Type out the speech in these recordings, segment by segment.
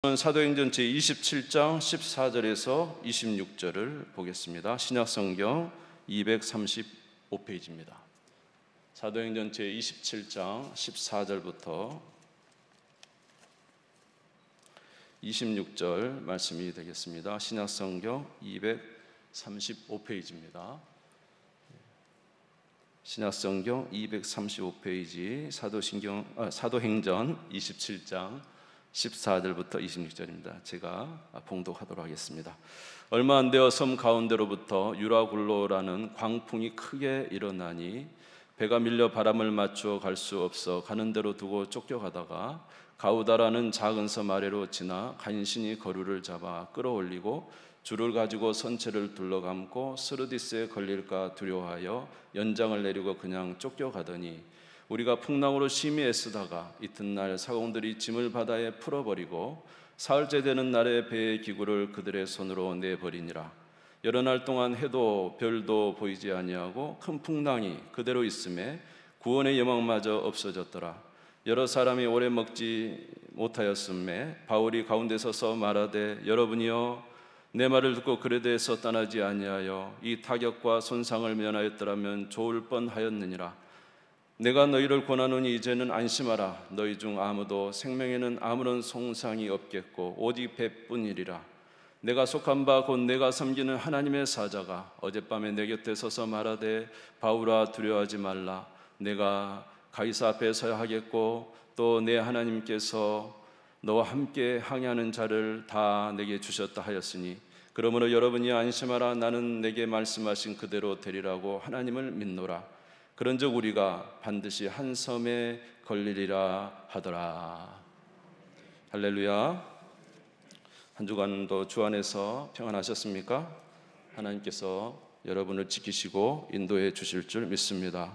사도행전 제27장 14절에서 26절을 보겠습니다. 신약성경 235페이지입니다. 사도행전 제27장 14절부터 26절 말씀이 되겠습니다. 신약성경 235페이지입니다. 신약성경 235페이지 사도행전 27장 14절부터 26절입니다. 제가 봉독하도록 하겠습니다. 얼마 안 되어 섬 가운데로부터 유라굴로라는 광풍이 크게 일어나니 배가 밀려 바람을 맞추어 갈 수 없어 가는 대로 두고 쫓겨가다가 가우다라는 작은 섬 아래로 지나 간신히 거류를 잡아 끌어올리고 줄을 가지고 선체를 둘러감고 스르디스에 걸릴까 두려워하여 연장을 내리고 그냥 쫓겨가더니 우리가 풍랑으로 심히 애쓰다가 이튿날 사공들이 짐을 바다에 풀어버리고 사흘째 되는 날에 배의 기구를 그들의 손으로 내버리니라. 여러 날 동안 해도 별도 보이지 아니하고 큰 풍랑이 그대로 있음에 구원의 여망마저 없어졌더라. 여러 사람이 오래 먹지 못하였음에 바울이 가운데 서서 말하되 여러분이여 내 말을 듣고 그에 대해서 떠나지 아니하여 이 타격과 손상을 면하였더라면 좋을 뻔하였느니라. 내가 너희를 권하노니 이제는 안심하라. 너희 중 아무도 생명에는 아무런 손상이 없겠고 오직 배뿐이리라. 내가 속한 바 곧 내가 섬기는 하나님의 사자가 어젯밤에 내 곁에 서서 말하되 바울아 두려워하지 말라. 내가 가이사 앞에 서야 하겠고 또 내 하나님께서 너와 함께 항해하는 자를 다 내게 주셨다 하였으니 그러므로 여러분이 안심하라. 나는 내게 말씀하신 그대로 되리라고 하나님을 믿노라. 그런즉 우리가 반드시 한 섬에 걸리리라 하더라. 할렐루야. 한 주간도 주 안에서 평안하셨습니까? 하나님께서 여러분을 지키시고 인도해 주실 줄 믿습니다.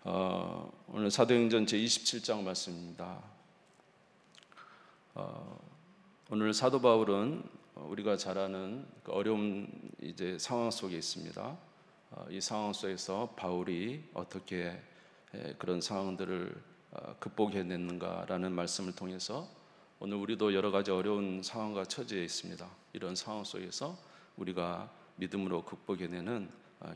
오늘 사도행전 제27장 말씀입니다. 오늘 사도 바울은 우리가 잘 아는 그 어려운 상황 속에 있습니다. 이 상황 속에서 바울이 어떻게 그런 상황들을 극복해냈는가라는 말씀을 통해서 오늘 우리도 여러 가지 어려운 상황과 처지에 있습니다. 이런 상황 속에서 우리가 믿음으로 극복해내는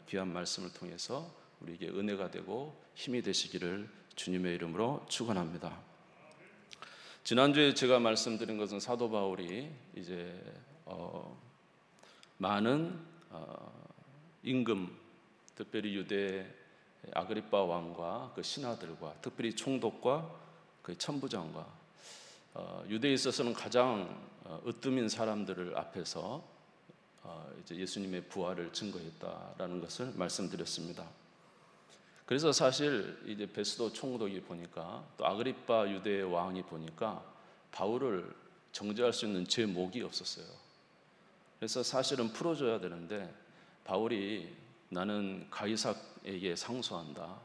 귀한 말씀을 통해서 우리에게 은혜가 되고 힘이 되시기를 주님의 이름으로 축원합니다. 지난주에 제가 말씀드린 것은 사도 바울이 많은 임금, 특별히 유대 아그리빠 왕과 그 신하들과 특별히 총독과 그 천부장과 유대에 있어서는 가장 으뜸인 사람들을 앞에서 예수님의 부활을 증거했다라는 것을 말씀드렸습니다. 그래서 사실 베스도 총독이 보니까 또 아그리빠 유대 왕이 보니까 바울을 정죄할 수 있는 제목이 없었어요. 그래서 사실은 풀어줘야 되는데 바울이 나는 가이사에게 상소한다.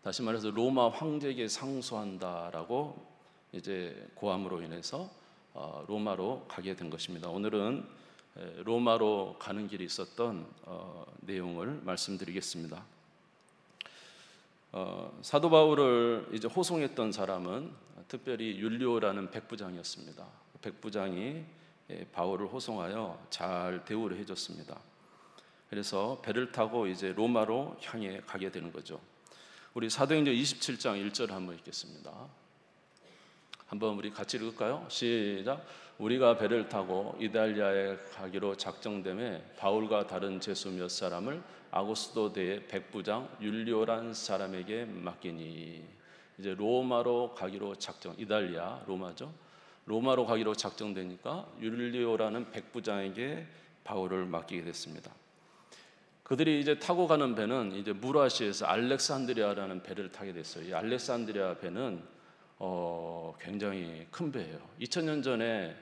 다시 말해서 로마 황제에게 상소한다라고 고함으로 인해서 로마로 가게 된 것입니다. 오늘은 로마로 가는 길이 있었던 내용을 말씀드리겠습니다. 사도 바울을 호송했던 사람은 특별히 율리오라는 백부장이었습니다. 백부장이 바울을 호송하여 잘 대우를 해줬습니다. 그래서 배를 타고 로마로 향해 가게 되는 거죠. 우리 사도행전 27장 1절 한번 읽겠습니다. 한번 우리 같이 읽을까요? 시작. 우리가 배를 타고 이달리아에 가기로 작정됨에 바울과 다른 제수 몇 사람을 아고스도대의 백부장 율리오란 사람에게 맡기니. 로마로 가기로 이달리아 로마죠. 로마로 가기로 작정되니까 율리오라는 백부장에게 바울을 맡기게 됐습니다. 그들이 타고 가는 배는 무라시에서 알렉산드리아라는 배를 타게 됐어요. 이 알렉산드리아 배는 굉장히 큰 배예요. 2000년 전에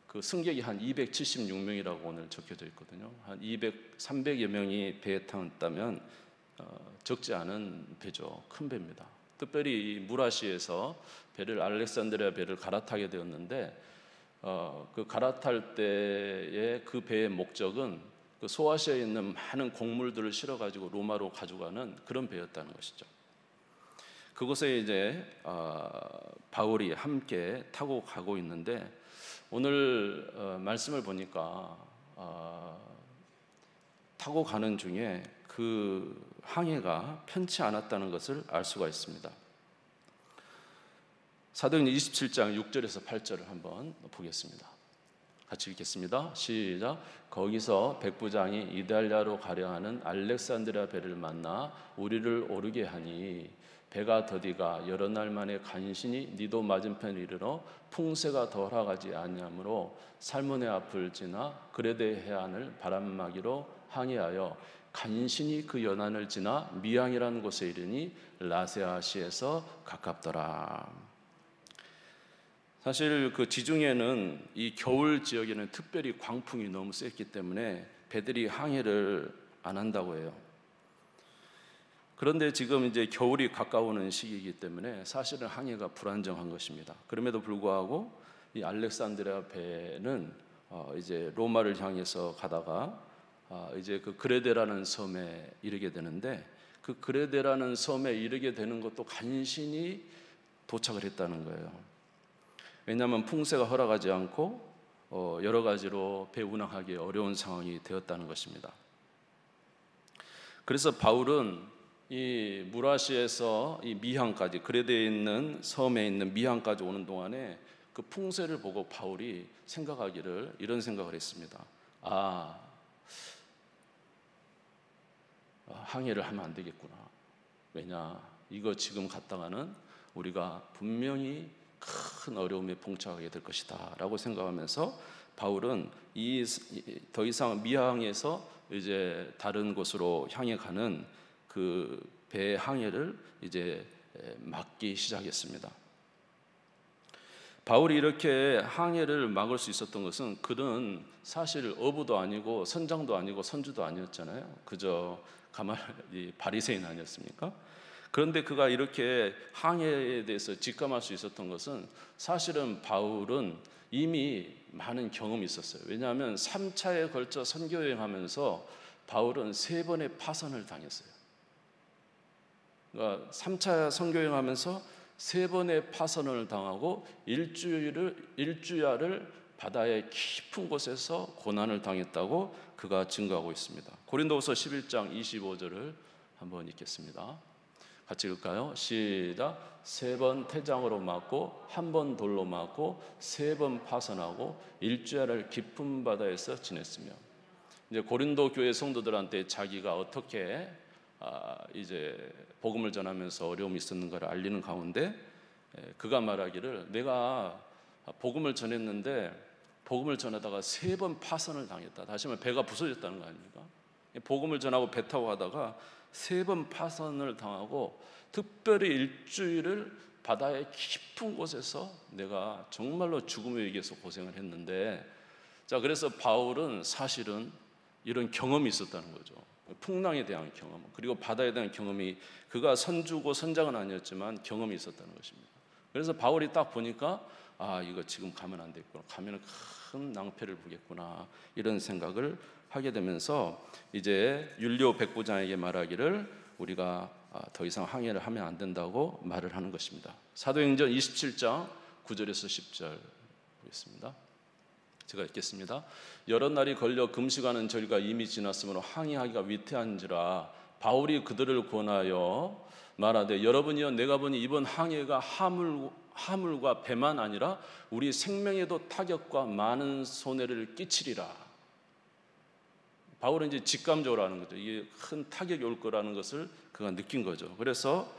그 승객이 한 276명이라고 오늘 적혀져 있거든요. 한 300여 명이 배에 탔다면 적지 않은 배죠. 큰 배입니다. 특별히 이 무라시에서 알렉산드리아 배를 갈아타게 되었는데 그 갈아탈 때의 그 배의 목적은 그 소아시아에 있는 많은 곡물들을 실어가지고 로마로 가져가는 그런 배였다는 것이죠. 그곳에 이제 바울이 함께 타고 가고 있는데 오늘 말씀을 보니까 타고 가는 중에 그 항해가 편치 않았다는 것을 알 수가 있습니다. 사도행전 27장 6절에서 8절을 한번 보겠습니다. 같이 읽겠습니다. 시작. 거기서 백부장이 이달리아로 가려 하는 알렉산드리아 배를 만나 우리를 오르게 하니 배가 더디가 여러 날 만에 간신히 니도 맞은편에 이르러 풍세가 더 허락하지 아니하므로 살모네 앞을 지나 그레데 해안을 바람막이로 항해하여 간신히 그 연안을 지나 미항이라는 곳에 이르니 라세아시에서 가깝더라. 사실 그 지중해는 이 겨울 지역에는 특별히 광풍이 너무 셌기 때문에 배들이 항해를 안 한다고 해요. 그런데 지금 이제 겨울이 가까워오는 시기이기 때문에 사실은 항해가 불안정한 것입니다. 그럼에도 불구하고 이 알렉산드리아 배는 이제 로마를 향해서 가다가 이제 그 그레데라는 섬에 이르게 되는데 그 그레데라는 섬에 이르게 되는 것도 간신히 도착을 했다는 거예요. 왜냐하면 풍세가 허락하지 않고 여러 가지로 배 운항하기 어려운 상황이 되었다는 것입니다. 그래서 바울은 이 무라시에서 이 미항까지 그레데에 있는 섬에 있는 미항까지 오는 동안에 그 풍세를 보고 바울이 생각하기를 이런 생각을 했습니다. 항해를 하면 안 되겠구나. 왜냐, 이거 지금 갔다가는 우리가 분명히 큰 어려움에 봉착하게 될 것이다 라고 생각하면서 바울은 더 이상 미항에서 이제 다른 곳으로 향해 가는 그 배 항해를 이제 막기 시작했습니다. 바울이 이렇게 항해를 막을 수 있었던 것은 그는 사실 어부도 아니고 선장도 아니고 선주도 아니었잖아요. 그저 가만히 바리새인 아니었습니까? 그런데 그가 이렇게 항해에 대해서 직감할 수 있었던 것은 사실은 바울은 이미 많은 경험이 있었어요. 왜냐하면 3차에 걸쳐 선교여행하면서 바울은 3번의 파선을 당했어요. 그러니까 3차 선교여행하면서 3번의 파선을 당하고 일주야를 바다의 깊은 곳에서 고난을 당했다고 그가 증거하고 있습니다. 고린도후서 11장 25절을 한번 읽겠습니다. 같이 읽을까요? 시작. 3번 태장으로 맞고 1번 돌로 맞고 3번 파선하고 일주야를 깊은 바다에서 지냈으며, 이제 고린도 교회 성도들한테 자기가 어떻게 이제 복음을 전하면서 어려움이 있었는가를 알리는 가운데 그가 말하기를 내가 복음을 전했는데 복음을 전하다가 3번 파선을 당했다. 다시 말하면 배가 부서졌다는 거 아닙니까? 복음을 전하고 배 타고 가다가 3번 파선을 당하고 특별히 일주일을 바다의 깊은 곳에서 내가 정말로 죽음에 의해서 고생을 했는데, 자, 그래서 바울은 사실은 이런 경험이 있었다는 거죠. 풍랑에 대한 경험, 그리고 바다에 대한 경험이, 그가 선주고 선장은 아니었지만 경험이 있었다는 것입니다. 그래서 바울이 딱 보니까 이거 지금 가면 안 되겠구나, 가면 큰 낭패를 보겠구나, 이런 생각을 하게 되면서 이제 율리오 백부장에게 말하기를 우리가 더 이상 항해를 하면 안 된다고 말을 하는 것입니다. 사도행전 27장 9절에서 10절 보겠습니다. 제가 읽겠습니다. 여러 날이 걸려 금식하는 절기가 이미 지났으므로 항해하기가 위태한지라 바울이 그들을 권하여 말하되 여러분이여 내가 보니 이번 항해가 하물과 배만 아니라 우리 생명에도 타격과 많은 손해를 끼치리라. 바울은 이제 직감적으로 하는 거죠. 이게 큰 타격이 올 거라는 것을 그가 느낀 거죠. 그래서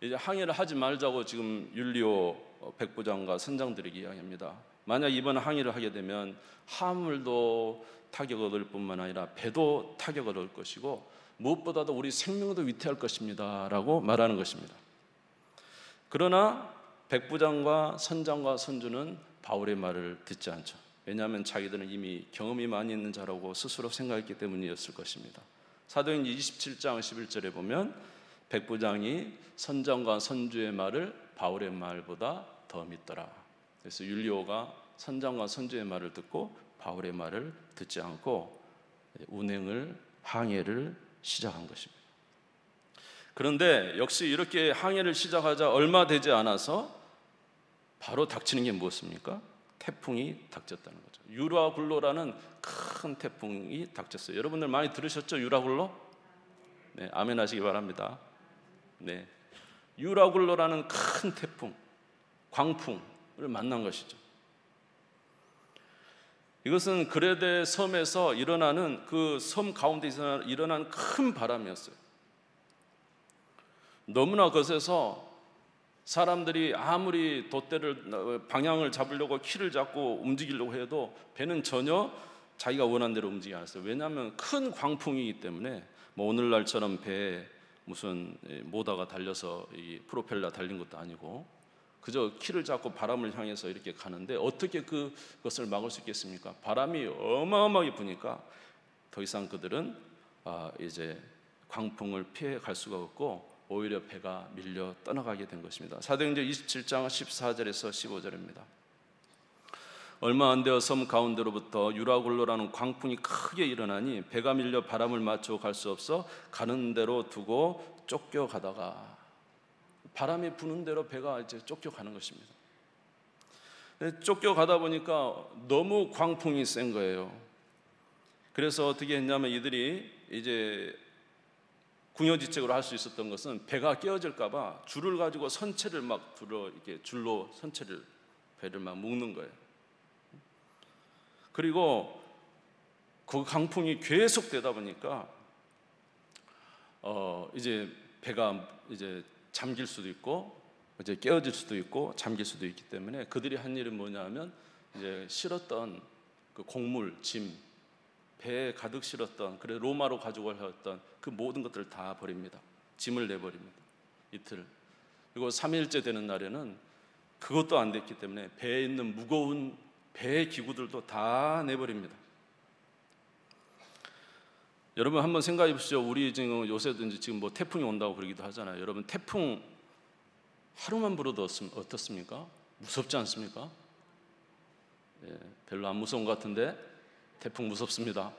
이제 항해를 하지 말자고 지금 율리오 백부장과 선장들에게 이야기합니다. 만약 이번 항해를 하게 되면 화물도 타격을 얻을 뿐만 아니라 배도 타격을 얻을 것이고 무엇보다도 우리 생명도 위태할 것입니다 라고 말하는 것입니다. 그러나 백부장과 선장과 선주는 바울의 말을 듣지 않죠. 왜냐하면 자기들은 이미 경험이 많이 있는 자라고 스스로 생각했기 때문이었을 것입니다. 사도행전 27장 11절에 보면 백부장이 선장과 선주의 말을 바울의 말보다 더 믿더라. 그래서 율리오가 선장과 선주의 말을 듣고 바울의 말을 듣지 않고 항해를 시작한 것입니다. 그런데 역시 이렇게 항해를 시작하자 얼마 되지 않아서 바로 닥치는 게 무엇입니까? 태풍이 닥쳤다는 거죠. 유라굴로라는 큰 태풍이 닥쳤어요. 여러분들 많이 들으셨죠? 유라굴로? 네, 아멘 하시기 바랍니다. 네, 유라굴로라는 큰 태풍, 광풍을 만난 것이죠. 이것은 그레데 섬에서 일어나는 그 섬 가운데서 일어난 큰 바람이었어요. 너무나 거세서 사람들이 아무리 돛대를 방향을 잡으려고 키를 잡고 움직이려고 해도 배는 전혀 자기가 원하는 대로 움직이지 않았어요. 왜냐하면 큰 광풍이기 때문에 뭐 오늘날처럼 배에 무슨 모다가 달려서 이 프로펠러 달린 것도 아니고 그저 키를 잡고 바람을 향해서 이렇게 가는데 어떻게 그것을 막을 수 있겠습니까? 바람이 어마어마하게 부니까 더 이상 그들은 이제 광풍을 피해 갈 수가 없고 오히려 배가 밀려 떠나가게 된 것입니다. 사도행전 27장 14절에서 15절입니다. 얼마 안 되어 섬 가운데로부터 유라굴로라는 광풍이 크게 일어나니 배가 밀려 바람을 맞춰 갈 수 없어 가는 대로 두고 쫓겨가다가, 바람이 부는 대로 배가 이제 쫓겨가는 것입니다. 쫓겨가다 보니까 너무 광풍이 센 거예요. 그래서 어떻게 했냐면 이들이 이제 궁여지책으로 할 수 있었던 것은 배가 깨어질까봐 줄을 가지고 선체를 막 들어 이렇게 줄로 선체를 배를 막 묶는 거예요. 그리고 그 강풍이 계속 되다 보니까 이제 배가 이제 잠길 수도 있고 이제 깨어질 수도 있고 잠길 수도 있기 때문에 그들이 한 일은 뭐냐면 이제 실었던 그 곡물, 짐, 배에 가득 실었던, 그래 로마로 가지고 가셨던 그 모든 것들을 다 버립니다. 짐을 내버립니다. 이틀. 그리고 3일째 되는 날에는 그것도 안 됐기 때문에 배에 있는 무거운 배의 기구들도 다 내버립니다. 여러분 한번 생각해 보시죠. 우리 지금 요새도 지금 뭐 태풍이 온다고 그러기도 하잖아요. 여러분 태풍 하루만 불어도 어떻습니까? 무섭지 않습니까? 예, 별로 안 무서운 것 같은데 태풍 무섭습니다.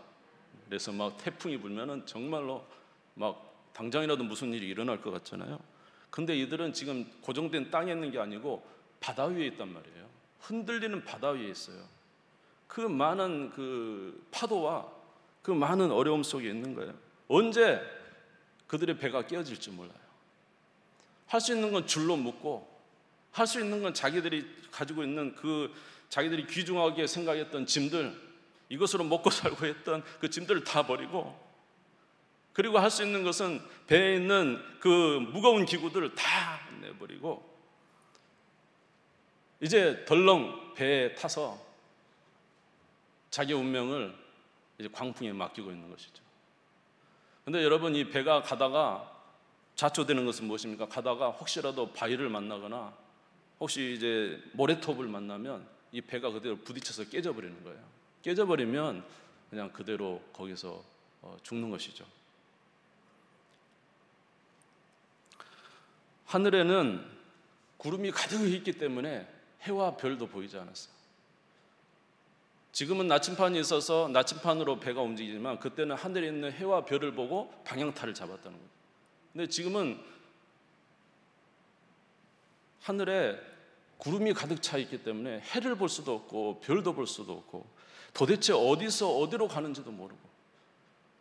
그래서 막 태풍이 불면은 정말로 막 당장이라도 무슨 일이 일어날 것 같잖아요. 근데 이들은 지금 고정된 땅에 있는 게 아니고 바다 위에 있단 말이에요. 흔들리는 바다 위에 있어요. 그 많은 그 파도와 그 많은 어려움 속에 있는 거예요. 언제 그들의 배가 깨어질지 몰라요. 할 수 있는 건 줄로 묶고, 할 수 있는 건 자기들이 가지고 있는 그 자기들이 귀중하게 생각했던 짐들, 이것으로 먹고 살고 했던 그 짐들을 다 버리고, 그리고 할 수 있는 것은 배에 있는 그 무거운 기구들을 다 내버리고 이제 덜렁 배에 타서 자기 운명을 이제 광풍에 맡기고 있는 것이죠. 그런데 여러분 이 배가 가다가 좌초되는 것은 무엇입니까? 가다가 혹시라도 바위를 만나거나 혹시 이제 모래톱을 만나면 이 배가 그대로 부딪혀서 깨져버리는 거예요. 깨져버리면 그냥 그대로 거기서 죽는 것이죠. 하늘에는 구름이 가득 있기 때문에 해와 별도 보이지 않았어요. 지금은 나침판이 있어서 나침판으로 배가 움직이지만 그때는 하늘에 있는 해와 별을 보고 방향타를 잡았다는 거예요. 근데 지금은 하늘에 구름이 가득 차 있기 때문에 해를 볼 수도 없고 별도 볼 수도 없고 도대체 어디서 어디로 가는지도 모르고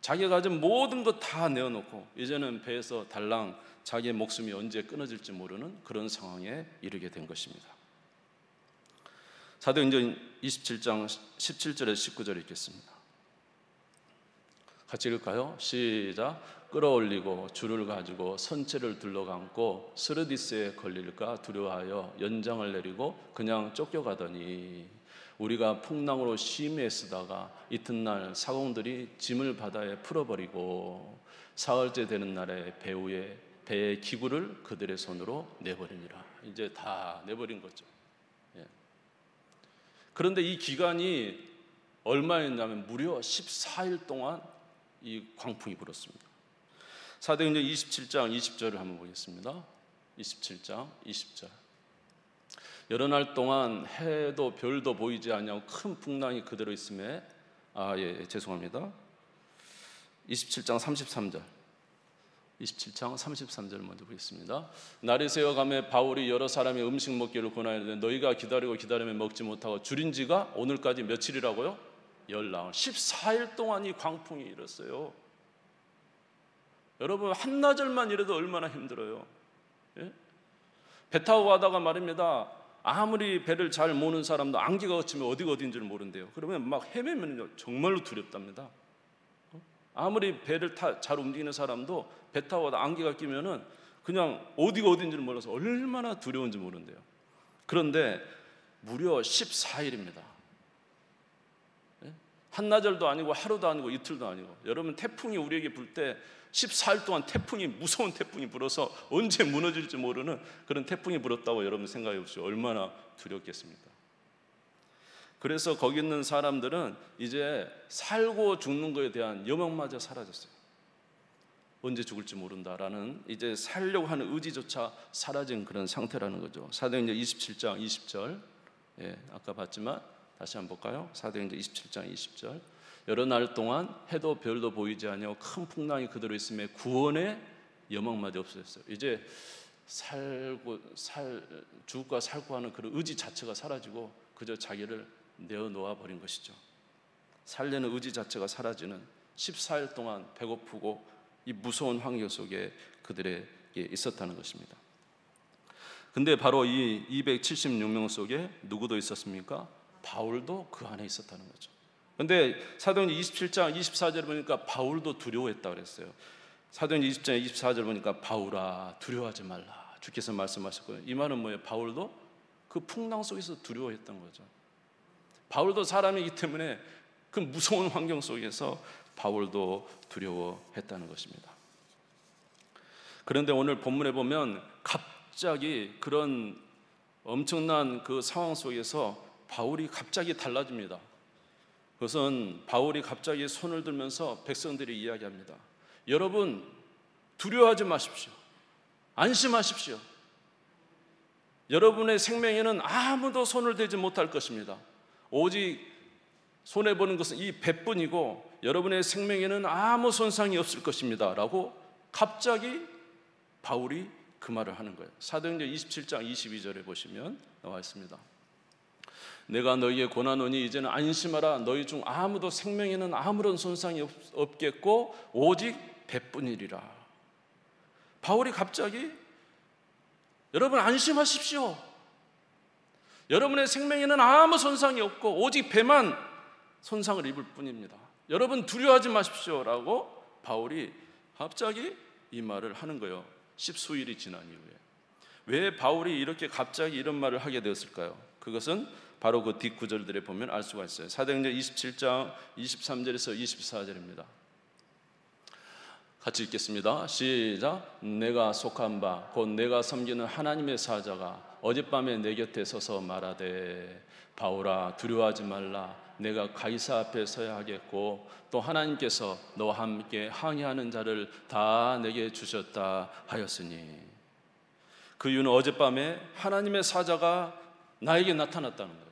자기가 가진 모든 것 다 내어놓고 이제는 배에서 달랑 자기의 목숨이 언제 끊어질지 모르는 그런 상황에 이르게 된 것입니다. 사도행전 27장 17절에서 19절 읽겠습니다. 같이 읽을까요? 시작. 끌어올리고 줄을 가지고 선체를 둘러감고 스르디스에 걸릴까 두려워하여 연장을 내리고 그냥 쫓겨가더니 우리가 풍랑으로 심히 쓰다가 이튿날 사공들이 짐을 바다에 풀어버리고 사흘째 되는 날에 배의 기구를 그들의 손으로 내버리니라. 이제 다 내버린 거죠. 예. 그런데 이 기간이 얼마였냐면 무려 14일 동안 이 광풍이 불었습니다. 사도행전 27장 20절을 한번 보겠습니다. 27장 20절. 여러 날 동안 해도 별도 보이지 않냐고 큰 풍랑이 그대로 있음에 죄송합니다. 27장 33절. 27장 33절 먼저 보겠습니다. 날이 새어가매 바울이 여러 사람의 음식 먹기를 권하였는데 너희가 기다리면 먹지 못하고 줄인 지가 오늘까지 며칠이라고요? 열나흘. 14일 동안 이 광풍이 일었어요. 여러분 한나절만 이래도 얼마나 힘들어요. 예? 배 타고 가다가 말입니다. 아무리 배를 잘 모는 사람도 안개가 걷히면 어디가 어딘지를 모른대요. 그러면 막 헤매면 정말로 두렵답니다. 아무리 배를 잘 움직이는 사람도 배 타고 가다 안개가 끼면은 그냥 어디가 어딘지를 몰라서 얼마나 두려운지 모른대요. 그런데 무려 14일입니다. 한나절도 아니고 하루도 아니고 이틀도 아니고. 여러분 태풍이 우리에게 불 때 14일 동안 무서운 태풍이 불어서 언제 무너질지 모르는 그런 태풍이 불었다고 여러분 생각해 보십시오. 얼마나 두렵겠습니까? 그래서 거기 있는 사람들은 이제 살고 죽는 것에 대한 여망마저 사라졌어요. 언제 죽을지 모른다라는 이제 살려고 하는 의지조차 사라진 그런 상태라는 거죠. 사도행전 27장 20절, 아까 봤지만 다시 한번 볼까요? 사도행전 27장 20절. 여러 날 동안 해도 별도 보이지 아니하고 큰 풍랑이 그대로 있음에 구원의 여망마저 없어졌어요. 이제 죽을까 살고 하는 그런 의지 자체가 사라지고 그저 자기를 내어놓아 버린 것이죠. 살려는 의지 자체가 사라지는 14일 동안 배고프고 이 무서운 환경 속에 그들에게 있었다는 것입니다. 근데 바로 이 276명 속에 누구도 있었습니까? 바울도 그 안에 있었다는 거죠. 근데 사도행전 27장 24절 보니까 바울도 두려워했다고 그랬어요. 사도행전 20장 24절 보니까 바울아 두려워하지 말라 주께서 말씀하셨고요. 이 말은 뭐예요? 바울도 그 풍랑 속에서 두려워했던 거죠. 바울도 사람이기 때문에 그 무서운 환경 속에서 바울도 두려워했다는 것입니다. 그런데 오늘 본문에 보면 갑자기 그런 엄청난 그 상황 속에서 바울이 갑자기 달라집니다. 그것은 바울이 갑자기 손을 들면서 백성들이 이야기합니다. 여러분 두려워하지 마십시오. 안심하십시오. 여러분의 생명에는 아무도 손을 대지 못할 것입니다. 오직 손해보는 것은 이 배뿐이고 여러분의 생명에는 아무 손상이 없을 것입니다 라고 갑자기 바울이 그 말을 하는 거예요. 사도행전 27장 22절에 보시면 나와 있습니다. 내가 너희에 권하노니 이제는 안심하라. 너희 중 아무도 생명에는 아무런 손상이 없겠고 오직 배뿐이리라. 바울이 갑자기 여러분 안심하십시오. 여러분의 생명에는 아무 손상이 없고 오직 배만 손상을 입을 뿐입니다. 여러분 두려워하지 마십시오 라고 바울이 갑자기 이 말을 하는 거예요. 십수일이 지난 이후에. 왜 바울이 이렇게 갑자기 이런 말을 하게 되었을까요? 그것은 바로 그 뒷구절들에 보면 알 수가 있어요. 사도행전 27장 23절에서 24절입니다. 같이 읽겠습니다. 시작. 내가 속한 바 곧 내가 섬기는 하나님의 사자가 어젯밤에 내 곁에 서서 말하되 바울아 두려워하지 말라. 내가 가이사 앞에 서야 하겠고 또 하나님께서 너와 함께 항의하는 자를 다 내게 주셨다 하였으니. 그 이유는 어젯밤에 하나님의 사자가 나에게 나타났다는 거예요.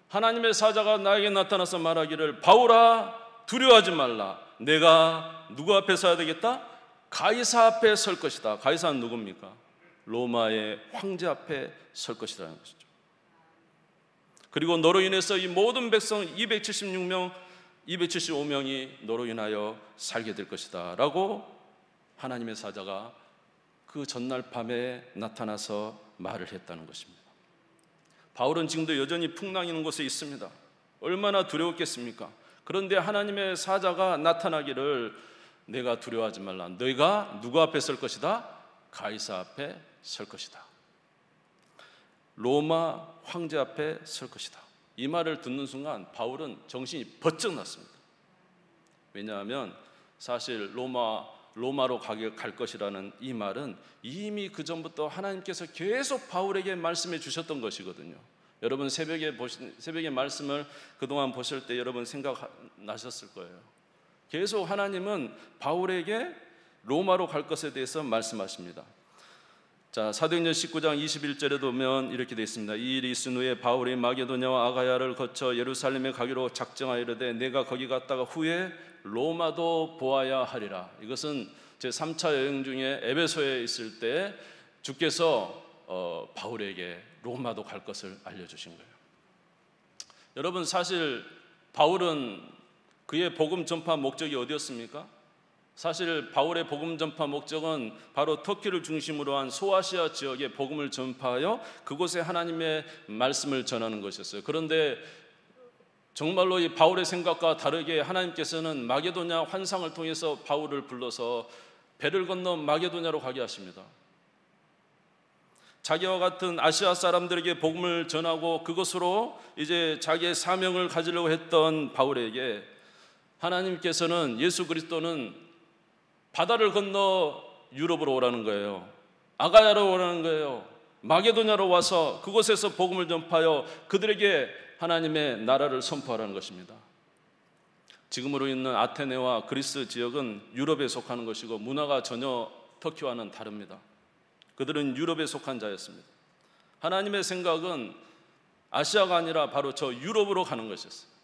하나님의 사자가 나에게 나타나서 말하기를 바울아 두려워하지 말라. 내가 누구 앞에 서야 되겠다? 가이사 앞에 설 것이다. 가이사는 누굽니까? 로마의 황제 앞에 설 것이라는 것이죠. 그리고 너로 인해서 이 모든 백성 275명이 너로 인하여 살게 될 것이다 라고 하나님의 사자가 그 전날 밤에 나타나서 말을 했다는 것입니다. 바울은 지금도 여전히 풍랑이 있는 곳에 있습니다. 얼마나 두려웠겠습니까? 그런데 하나님의 사자가 나타나기를 내가 두려워하지 말라. 너희가 누구 앞에 설 것이다? 가이사 앞에 설 것이다. 로마 황제 앞에 설 것이다. 이 말을 듣는 순간 바울은 정신이 번쩍 났습니다. 왜냐하면 사실 로마로 갈 것이라는 이 말은 이미 그 전부터 하나님께서 계속 바울에게 말씀해 주셨던 것이거든요. 여러분 새벽에 말씀을 그동안 보실 때 여러분 생각나셨을 거예요. 계속 하나님은 바울에게 로마로 갈 것에 대해서 말씀하십니다. 자, 사도행전 19장 21절에 보면 이렇게 되어 있습니다. 이 일이 있은 후에 바울이 마게도냐와 아가야를 거쳐 예루살렘에 가기로 작정하여 이르되 내가 거기 갔다가 후에 로마도 보아야 하리라. 이것은 제 3차 여행 중에 에베소에 있을 때 주께서 바울에게 로마도 갈 것을 알려주신 거예요. 여러분, 사실 바울은 그의 복음 전파 목적이 어디였습니까? 사실 바울의 복음 전파 목적은 바로 터키를 중심으로 한 소아시아 지역에 복음을 전파하여 그곳에 하나님의 말씀을 전하는 것이었어요. 그런데 정말로 이 바울의 생각과 다르게 하나님께서는 마게도냐 환상을 통해서 바울을 불러서 배를 건너 마게도냐로 가게 하십니다. 자기와 같은 아시아 사람들에게 복음을 전하고 그것으로 이제 자기의 사명을 가지려고 했던 바울에게 하나님께서는, 예수 그리스도는 바다를 건너 유럽으로 오라는 거예요. 아가야로 오라는 거예요. 마게도냐로 와서 그곳에서 복음을 전파하여 그들에게 하나님의 나라를 선포하라는 것입니다. 지금으로 있는 아테네와 그리스 지역은 유럽에 속하는 것이고 문화가 전혀 터키와는 다릅니다. 그들은 유럽에 속한 자였습니다. 하나님의 생각은 아시아가 아니라 바로 저 유럽으로 가는 것이었어요.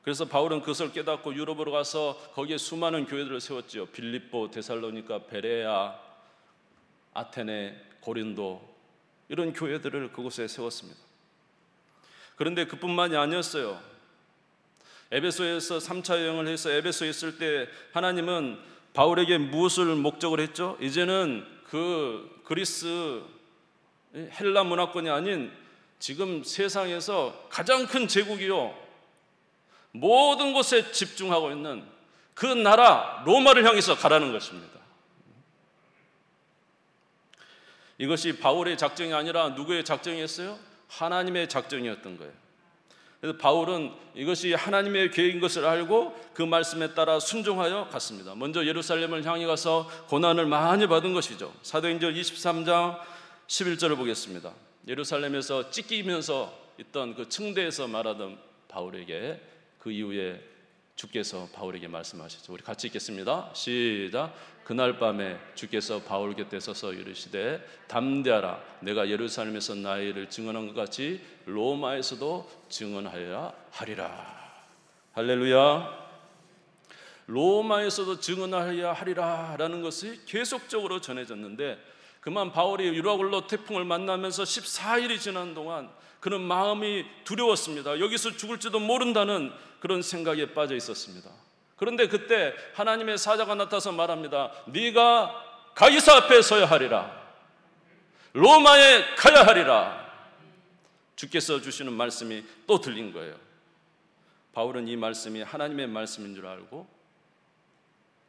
그래서 바울은 그것을 깨닫고 유럽으로 가서 거기에 수많은 교회들을 세웠지요. 빌립보, 데살로니가, 베레아, 아테네, 고린도, 이런 교회들을 그곳에 세웠습니다. 그런데 그뿐만이 아니었어요. 에베소에서 3차 여행을 해서 에베소에 있을 때 하나님은 바울에게 무엇을 목적으로 했죠? 이제는 그 그리스 헬라 문화권이 아닌 지금 세상에서 가장 큰 제국이요, 모든 곳에 집중하고 있는 그 나라 로마를 향해서 가라는 것입니다. 이것이 바울의 작정이 아니라 누구의 작정이었어요? 하나님의 작정이었던 거예요. 그래서 바울은 이것이 하나님의 계획인 것을 알고 그 말씀에 따라 순종하여 갔습니다. 먼저 예루살렘을 향해 가서 고난을 많이 받은 것이죠. 사도행전 23장 11절을 보겠습니다. 예루살렘에서 찢기면서 있던 그 층대에서 말하던 바울에게 그 이후에 주께서 바울에게 말씀하시죠. 우리 같이 읽겠습니다. 시작. 그날 밤에 주께서 바울 곁에 서서 이르시되 담대하라. 내가 예루살렘에서 나의 일을 증언한 것 같이 로마에서도 증언하여야 하리라. 할렐루야. 로마에서도 증언하여야 하리라 라는 것이 계속적으로 전해졌는데, 그만 바울이 유라굴로 태풍을 만나면서 14일이 지난 동안 그는 마음이 두려웠습니다. 여기서 죽을지도 모른다는 그런 생각에 빠져 있었습니다. 그런데 그때 하나님의 사자가 나타나서 말합니다. 네가 가이사 앞에 서야 하리라. 로마에 가야 하리라. 주께서 주시는 말씀이 또 들린 거예요. 바울은 이 말씀이 하나님의 말씀인 줄 알고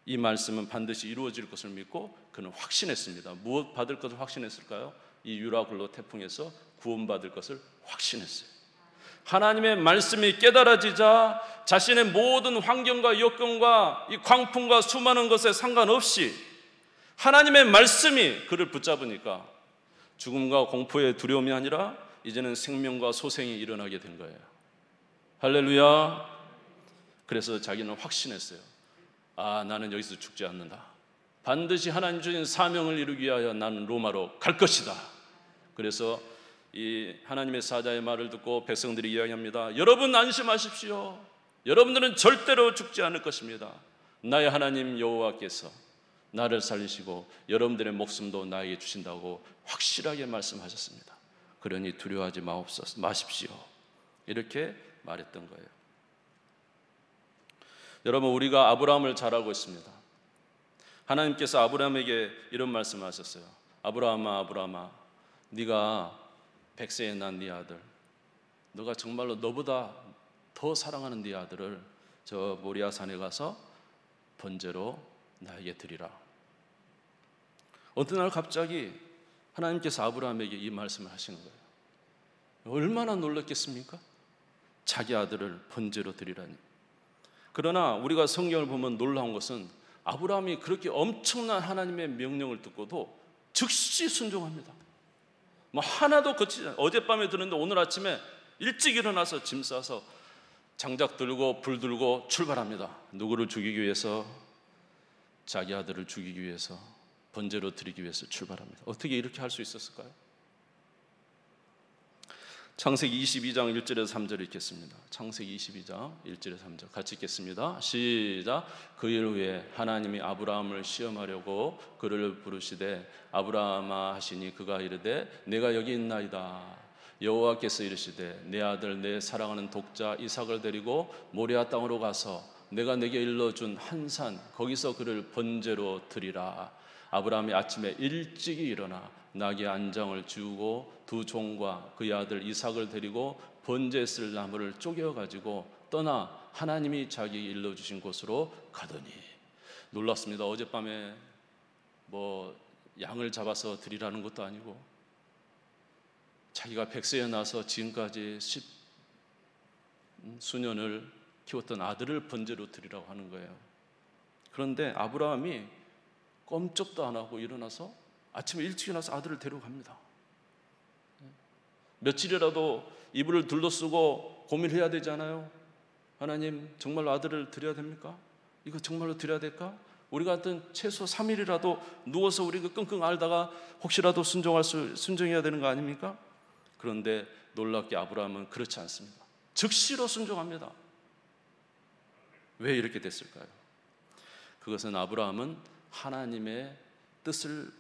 이 말씀은 반드시 이루어질 것을 믿고 그는 확신했습니다. 무엇 받을 것을 확신했을까요? 이 유라굴로 태풍에서 구원받을 것을 확신했어요. 하나님의 말씀이 깨달아지자 자신의 모든 환경과 여건과 이 광풍과 수많은 것에 상관없이 하나님의 말씀이 그를 붙잡으니까 죽음과 공포의 두려움이 아니라 이제는 생명과 소생이 일어나게 된 거예요. 할렐루야. 그래서 자기는 확신했어요. 아, 나는 여기서 죽지 않는다. 반드시 하나님 주신 사명을 이루기 위하여 나는 로마로 갈 것이다. 그래서 이 하나님의 사자의 말을 듣고 백성들이 이야기합니다. 여러분 안심하십시오. 여러분들은 절대로 죽지 않을 것입니다. 나의 하나님 여호와께서 나를 살리시고 여러분들의 목숨도 나에게 주신다고 확실하게 말씀하셨습니다. 그러니 두려워하지 마십시오. 이렇게 말했던 거예요. 여러분, 우리가 아브라함을 잘 알고 있습니다. 하나님께서 아브라함에게 이런 말씀을 하셨어요. 아브라함아, 아브라함아, 네가 100세에 난 네 아들, 너가 정말로 너보다 더 사랑하는 네 아들을 저 모리아 산에 가서 번제로 나에게 드리라. 어느 날 갑자기 하나님께서 아브라함에게 이 말씀을 하시는 거예요. 얼마나 놀랐겠습니까? 자기 아들을 번제로 드리라니. 그러나 우리가 성경을 보면 놀라운 것은 아브라함이 그렇게 엄청난 하나님의 명령을 듣고도 즉시 순종합니다. 뭐 하나도 거치지 않아요. 어젯밤에 들었는데 오늘 아침에 일찍 일어나서 짐 싸서 장작 들고 불 들고 출발합니다. 누구를 죽이기 위해서? 자기 아들을 죽이기 위해서, 번제로 드리기 위해서 출발합니다. 어떻게 이렇게 할 수 있었을까요? 창세기 22장 1절에서 3절 읽겠습니다. 창세기 22장 1절에서 3절 같이 읽겠습니다. 시작. 그 일 후에 하나님이 아브라함을 시험하려고 그를 부르시되 아브라함아 하시니 그가 이르되 내가 여기 있나이다. 여호와께서 이르시되 내 아들 내 사랑하는 독자 이삭을 데리고 모리아 땅으로 가서 내가 내게 일러준 한 산 거기서 그를 번제로 드리라. 아브라함이 아침에 일찍이 일어나 나귀 안장을 지우고 두 종과 그의 아들 이삭을 데리고 번제 쓸 나무를 쪼개어 가지고 떠나 하나님이 자기 일러주신 곳으로 가더니, 놀랐습니다. 어젯밤에 양을 잡아서 드리라는 것도 아니고 자기가 백세에 나서 지금까지 수년을 키웠던 아들을 번제로 드리라고 하는 거예요. 그런데 아브라함이 꼼짝도 안 하고 일어나서 아침에 일찍 일어나서 아들을 데려갑니다. 며칠이라도 이불을 둘러쓰고 고민해야 되잖아요. 하나님, 정말로 아들을 드려야 됩니까? 이거 정말로 드려야 될까? 우리 같은 최소 3일이라도 누워서 우리가 끙끙 앓다가 혹시라도 순종해야 되는 거 아닙니까? 그런데 놀랍게 아브라함은 그렇지 않습니다. 즉시로 순종합니다. 왜 이렇게 됐을까요? 그것은 아브라함은 하나님의 뜻을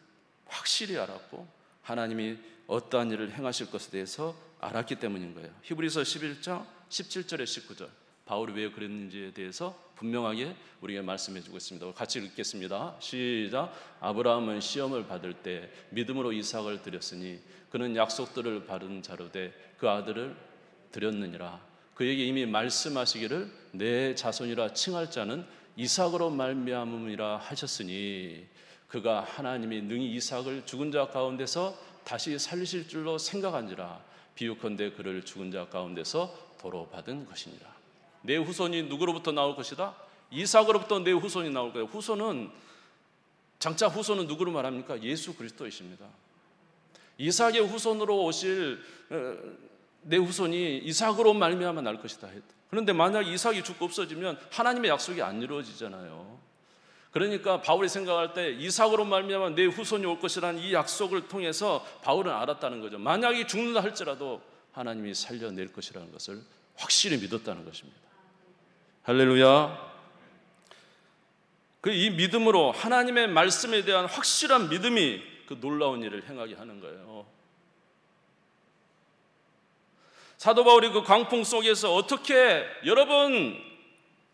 확실히 알았고 하나님이 어떠한 일을 행하실 것에 대해서 알았기 때문인 거예요. 히브리서 11장 17절에 19절 바울이 왜 그랬는지에 대해서 분명하게 우리에게 말씀해 주고 있습니다. 같이 읽겠습니다. 시작. 아브라함은 시험을 받을 때 믿음으로 이삭을 드렸으니 그는 약속들을 받은 자로되 그 아들을 드렸느니라. 그에게 이미 말씀하시기를 내 자손이라 칭할 자는 이삭으로 말미암음이라 하셨으니 그가 하나님이 능히 이삭을 죽은 자 가운데서 다시 살리실 줄로 생각한지라. 비유컨대 그를 죽은 자 가운데서 도로 받은 것이니라. 내 후손이 누구로부터 나올 것이다? 이삭으로부터 내 후손이 나올 거예요. 장차 후손은 누구로 말합니까? 예수 그리스도이십니다. 이삭의 후손으로 오실 내 후손이 이삭으로 말미암아 날 것이다. 그런데 만약 이삭이 죽고 없어지면 하나님의 약속이 안 이루어지잖아요. 그러니까 바울이 생각할 때 이삭으로 말미암아 내 후손이 올 것이라는 이 약속을 통해서 바울은 알았다는 거죠. 만약에 죽는다 할지라도 하나님이 살려낼 것이라는 것을 확실히 믿었다는 것입니다. 할렐루야. 이 믿음으로 하나님의 말씀에 대한 확실한 믿음이 그 놀라운 일을 행하게 하는 거예요. 사도 바울이 그 광풍 속에서 어떻게 여러분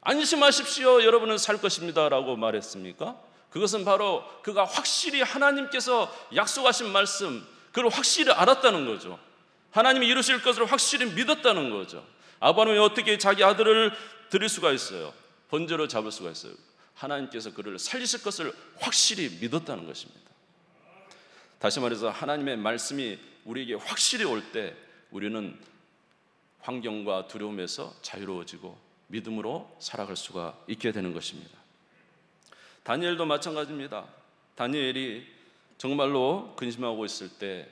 안심하십시오, 여러분은 살 것입니다 라고 말했습니까? 그것은 바로 그가 확실히 하나님께서 약속하신 말씀, 그걸 확실히 알았다는 거죠. 하나님이 이루실 것을 확실히 믿었다는 거죠. 아브라함이 어떻게 자기 아들을 드릴 수가 있어요? 번제로 잡을 수가 있어요. 하나님께서 그를 살리실 것을 확실히 믿었다는 것입니다. 다시 말해서 하나님의 말씀이 우리에게 확실히 올 때 우리는 환경과 두려움에서 자유로워지고 믿음으로 살아갈 수가 있게 되는 것입니다. 다니엘도 마찬가지입니다. 다니엘이 정말로 근심하고 있을 때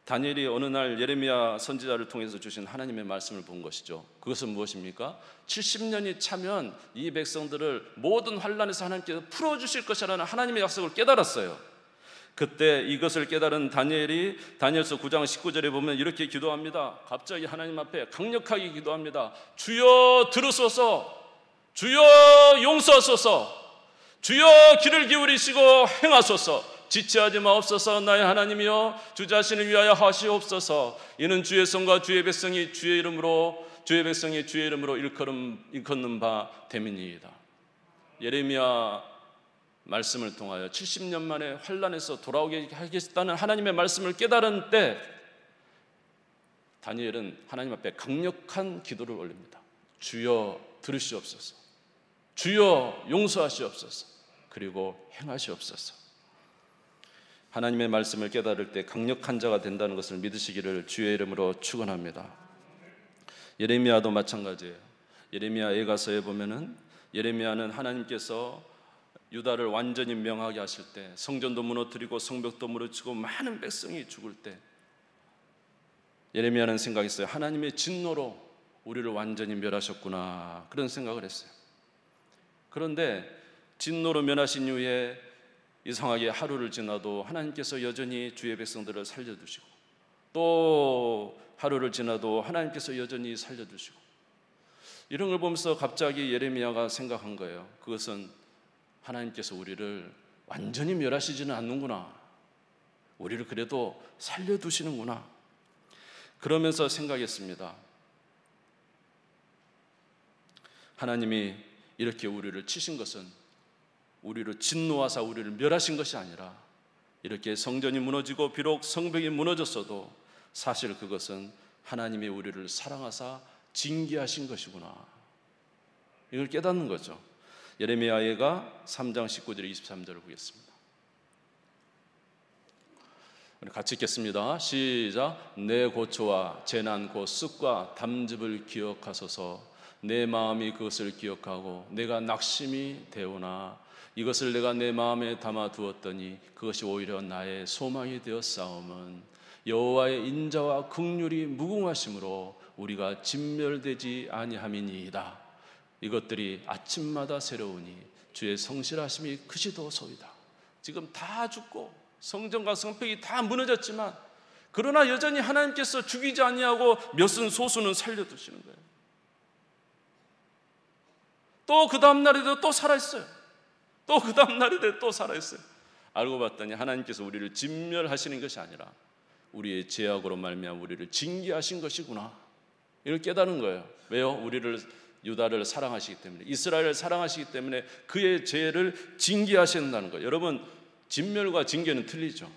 다니엘이 어느 날 예레미야 선지자를 통해서 주신 하나님의 말씀을 본 것이죠. 그것은 무엇입니까? 70년이 차면 이 백성들을 모든 환난에서 하나님께서 풀어주실 것이라는 하나님의 약속을 깨달았어요. 그때 이것을 깨달은 다니엘이 다니엘서 9장 19절에 보면 이렇게 기도합니다. 갑자기 하나님 앞에 강력하게 기도합니다. 주여 들으소서, 주여 용서하소서, 주여 귀를 기울이시고 행하소서. 지체하지 마옵소서. 나의 하나님이여 주 자신을 위하여 하시옵소서. 이는 주의 성과 주의 백성이 주의 이름으로 일컫는 바 됨이니이다. 예레미야 말씀을 통하여 70년 만에 환난에서 돌아오게 하겠다는 하나님의 말씀을 깨달은 때 다니엘은 하나님 앞에 강력한 기도를 올립니다. 주여 들으시옵소서, 주여 용서하시옵소서, 그리고 행하시옵소서. 하나님의 말씀을 깨달을 때 강력한 자가 된다는 것을 믿으시기를 주의 이름으로 축원합니다. 예레미야도 마찬가지예요. 예레미야 예가서에 보면은 예레미야는 하나님께서 유다를 완전히 명하게 하실 때, 성전도 무너뜨리고 성벽도 무너지고 많은 백성이 죽을 때 예레미야는 생각했어요. 하나님의 진노로 우리를 완전히 멸하셨구나, 그런 생각을 했어요. 그런데 진노로 멸하신 이후에 이상하게 하루를 지나도 하나님께서 여전히 주의 백성들을 살려두시고 또 하루를 지나도 하나님께서 여전히 살려주시고, 이런 걸 보면서 갑자기 예레미야가 생각한 거예요. 그것은 하나님께서 우리를 완전히 멸하시지는 않는구나, 우리를 그래도 살려두시는구나. 그러면서 생각했습니다. 하나님이 이렇게 우리를 치신 것은 우리를 진노하사 우리를 멸하신 것이 아니라, 이렇게 성전이 무너지고 비록 성벽이 무너졌어도 사실 그것은 하나님이 우리를 사랑하사 징계하신 것이구나, 이걸 깨닫는 거죠. 예레미야가 3장 19절 23절을 보겠습니다. 같이 읽겠습니다. 시작. 내 고초와 재난 곧 쑥과 담즙을 기억하소서. 내 마음이 그것을 기억하고 내가 낙심이 되오나 이것을 내가 내 마음에 담아 두었더니 그것이 오히려 나의 소망이 되었사옴은 여호와의 인자와 긍휼이 무궁하심으로 우리가 진멸되지 아니함이니이다. 이것들이 아침마다 새로우니 주의 성실하심이 크시도소이다. 지금 다 죽고 성전과 성벽이 다 무너졌지만, 그러나 여전히 하나님께서 죽이지 아니하고 몇은 소수는 살려두시는 거예요. 또 그 다음 날에도 또 살아있어요. 또 그 다음 날에도 또 살아있어요. 알고 봤더니 하나님께서 우리를 진멸하시는 것이 아니라 우리의 죄악으로 말미암아 우리를 징계하신 것이구나, 이걸 깨닫는 거예요. 왜요? 우리를, 유다를 사랑하시기 때문에, 이스라엘을 사랑하시기 때문에 그의 죄를 징계하신다는 거예요. 여러분, 진멸과 징계는 틀리죠.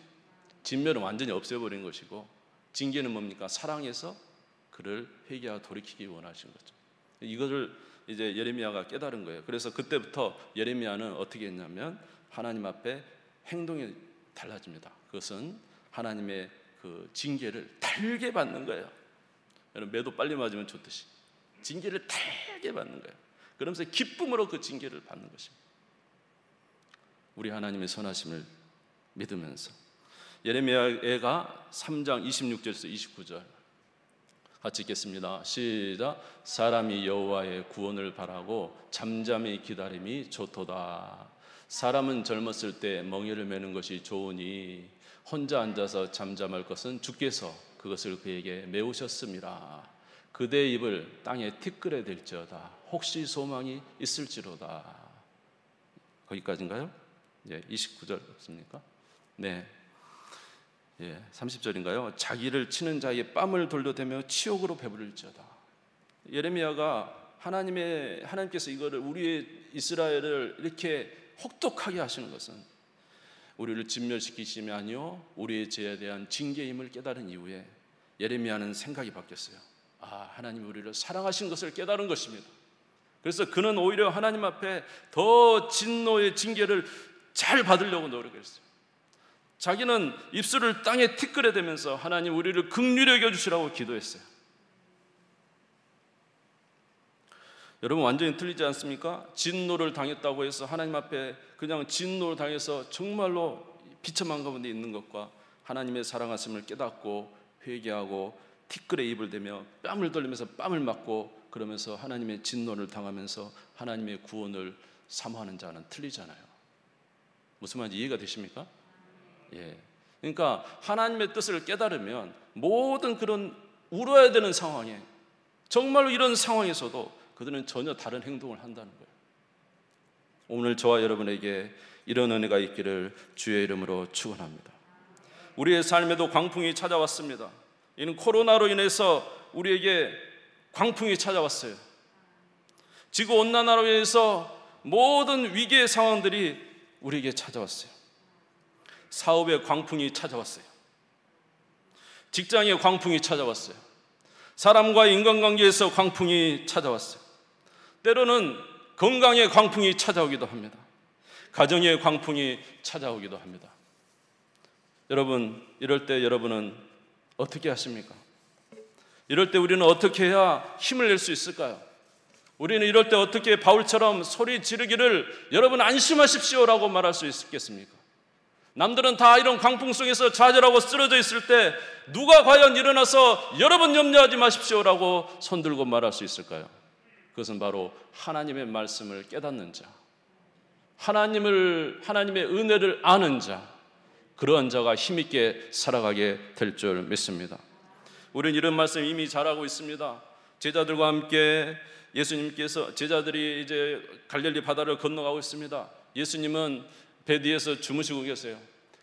진멸은 완전히 없애버린 것이고, 징계는 뭡니까? 사랑해서 그를 회개하고 돌이키기 원하신 거죠. 이것을 이제 예레미야가 깨달은 거예요. 그래서 그때부터 예레미야는 어떻게 했냐면 하나님 앞에 행동이 달라집니다. 그것은 하나님의 그 징계를 달게 받는 거예요. 여러분, 매도 빨리 맞으면 좋듯이 징계를 달게 받는 거예요. 그러면서 기쁨으로 그 징계를 받는 것입니다. 우리 하나님의 선하심을 믿으면서. 예레미야가 3장 26절에서 29절 같이 읽겠습니다. 시작. 사람이 여호와의 구원을 바라고 잠잠히 기다림이 좋도다. 사람은 젊었을 때 멍에를 매는 것이 좋으니 혼자 앉아서 잠잠할 것은 주께서 그것을 그에게 메우셨음이라. 그대의 입을 땅에 티끌에 댈지어다. 혹시 소망이 있을지로다. 거기까지인가요? 예, 29절 없습니까? 네. 예, 30절인가요? 자기를 치는 자의 뺨을 돌려대며 치욕으로 배부를지어다. 예레미야가 하나님께서 이거를, 우리의 이스라엘을 이렇게 혹독하게 하시는 것은 우리를 진멸시키심이 아니요 우리의 죄에 대한 징계임을 깨달은 이후에 예레미야는 생각이 바뀌었어요. 아, 하나님이 우리를 사랑하신 것을 깨달은 것입니다. 그래서 그는 오히려 하나님 앞에 더 진노의 징계를 잘 받으려고 노력했어요. 자기는 입술을 땅에 티끌에 대면서 하나님 우리를 긍휼히 여겨주시라고 기도했어요. 여러분, 완전히 틀리지 않습니까? 진노를 당했다고 해서 하나님 앞에 그냥 진노를 당해서 정말로 비참한 가운데 있는 것과 하나님의 사랑하심을 깨닫고 회개하고 티끌에 입을 대며 뺨을 돌리면서 뺨을 맞고 그러면서 하나님의 진노를 당하면서 하나님의 구원을 사모하는 자는 틀리잖아요. 무슨 말인지 이해가 되십니까? 예. 그러니까 하나님의 뜻을 깨달으면 모든 그런 울어야 되는 상황에, 정말로 이런 상황에서도 그들은 전혀 다른 행동을 한다는 거예요. 오늘 저와 여러분에게 이런 은혜가 있기를 주의 이름으로 축원합니다. 우리의 삶에도 광풍이 찾아왔습니다. 이는 코로나로 인해서 우리에게 광풍이 찾아왔어요. 지구온난화로 인해서 모든 위기의 상황들이 우리에게 찾아왔어요. 사업의 광풍이 찾아왔어요. 직장의 광풍이 찾아왔어요. 사람과의 인간관계에서 광풍이 찾아왔어요. 때로는 건강의 광풍이 찾아오기도 합니다. 가정의 광풍이 찾아오기도 합니다. 여러분, 이럴 때 여러분은 어떻게 하십니까? 이럴 때 우리는 어떻게 해야 힘을 낼 수 있을까요? 우리는 이럴 때 어떻게 바울처럼 소리 지르기를 여러분 안심하십시오라고 말할 수 있겠습니까? 남들은 다 이런 광풍 속에서 좌절하고 쓰러져 있을 때 누가 과연 일어나서 여러분 염려하지 마십시오라고 손들고 말할 수 있을까요? 그것은 바로 하나님의 말씀을 깨닫는 자, 하나님의 은혜를 아는 자, 그러한 자가 힘있게 살아가게 될 줄 믿습니다. 우리는 이런 말씀 이미 잘 알고 있습니다. 제자들과 함께 예수님께서, 제자들이 이제 갈릴리 바다를 건너가고 있습니다. 예수님은 배 뒤에서 주무시고 계세요.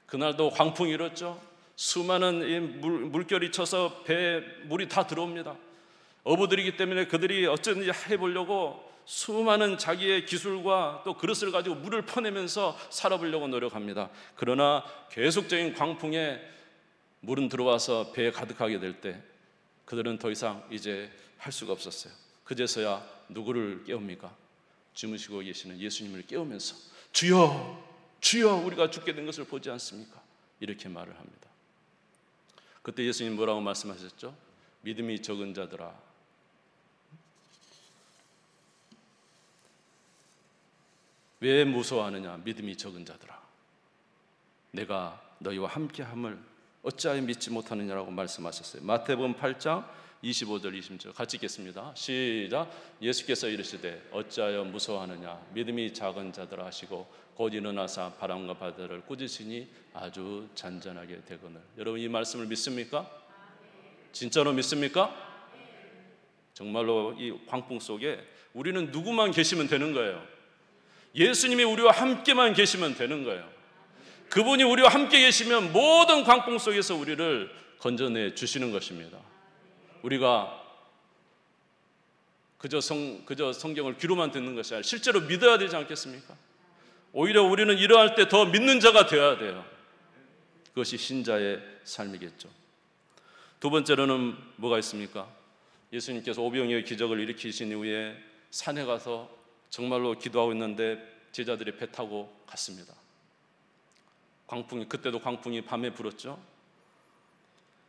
그날도 광풍이 일었죠. 수많은 물결이 쳐서 배에 물이 다 들어옵니다. 어부들이기 때문에 그들이 어쩌든지 해보려고 수많은 자기의 기술과 또 그릇을 가지고 물을 퍼내면서 살아보려고 노력합니다. 그러나 계속적인 광풍에 물은 들어와서 배에 가득하게 될 때 그들은 더 이상 이제 할 수가 없었어요. 그제서야 누구를 깨웁니까? 주무시고 계시는 예수님을 깨우면서 주여, 주여, 우리가 죽게 된 것을 보지 않습니까? 이렇게 말을 합니다. 그때 예수님 뭐라고 말씀하셨죠? 믿음이 적은 자들아, 왜 무서워하느냐? 믿음이 적은 자들아, 내가 너희와 함께함을 어찌하여 믿지 못하느냐라고 말씀하셨어요. 마태복음 8장 25절 20절 같이 읽겠습니다. 시작. 예수께서 이르시되 어찌하여 무서워하느냐? 믿음이 작은 자들아 하시고 곧 일어나사 바람과 바다를 꾸짖으니 아주 잔잔하게 되거늘. 여러분 이 말씀을 믿습니까? 진짜로 믿습니까? 정말로 이 광풍 속에 우리는 누구만 계시면 되는 거예요. 예수님이 우리와 함께만 계시면 되는 거예요. 그분이 우리와 함께 계시면 모든 광풍 속에서 우리를 건져내 주시는 것입니다. 우리가 그저 성경을 귀로만 듣는 것이 아니라 실제로 믿어야 되지 않겠습니까? 오히려 우리는 이러할 때 더 믿는 자가 되어야 돼요. 그것이 신자의 삶이겠죠. 두 번째로는 뭐가 있습니까? 예수님께서 오병이어의 기적을 일으키신 이후에 산에 가서 정말로 기도하고 있는데 제자들이 배 타고 갔습니다. 그때도 광풍이 밤에 불었죠.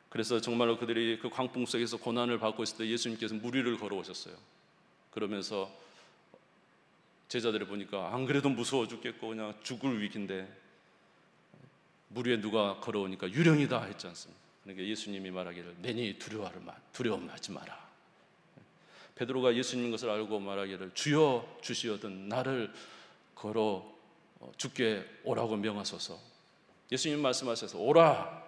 그래서 정말로 그들이 그 광풍 속에서 고난을 받고 있을 때 예수님께서 물 위를 걸어오셨어요. 그러면서 제자들을 보니까 안 그래도 무서워 죽겠고 그냥 죽을 위기인데 물 위에 누가 걸어오니까 유령이다 했지 않습니까? 그러니까 예수님이 말하기를 내니 두려움하지 마라. 베드로가 예수님인 것을 알고 말하기를 주여 주시어든 나를 걸어 죽게 오라고 명하소서. 예수님 말씀하셔서 오라.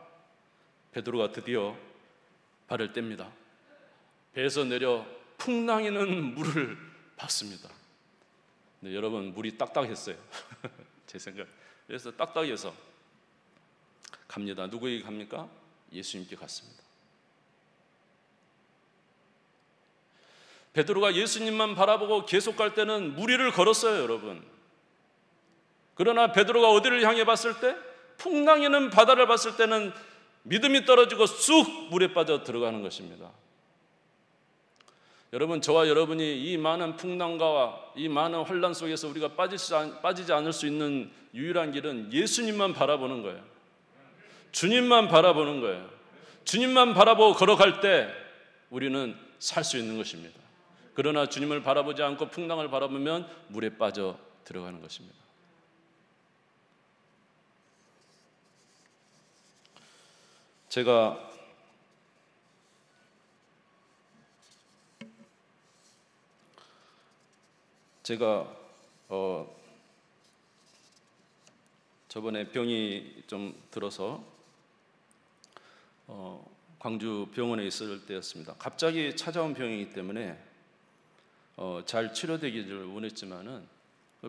베드로가 드디어 발을 뗍니다. 배에서 내려 풍랑이는 물을 봤습니다. 근데 여러분 물이 딱딱했어요. 제 생각. 그래서 딱딱해서 갑니다. 누구에게 갑니까? 예수님께 갔습니다. 베드로가 예수님만 바라보고 계속 갈 때는 물 위를 걸었어요, 여러분. 그러나 베드로가 어디를 향해 봤을 때, 풍랑이는 바다를 봤을 때는 믿음이 떨어지고 쑥 물에 빠져 들어가는 것입니다. 여러분, 저와 여러분이 이 많은 풍랑과 이 많은 환란 속에서 우리가 빠지지 않을 수 있는 유일한 길은 예수님만 바라보는 거예요. 주님만 바라보는 거예요. 주님만 바라보고 걸어갈 때 우리는 살 수 있는 것입니다. 그러나 주님을 바라보지 않고 풍랑을 바라보면 물에 빠져 들어가는 것입니다. 제가 저번에 병이 좀 들어서 광주 병원에 있을 때였습니다. 갑자기 찾아온 병이기 때문에 잘 치료되기를 원했지만은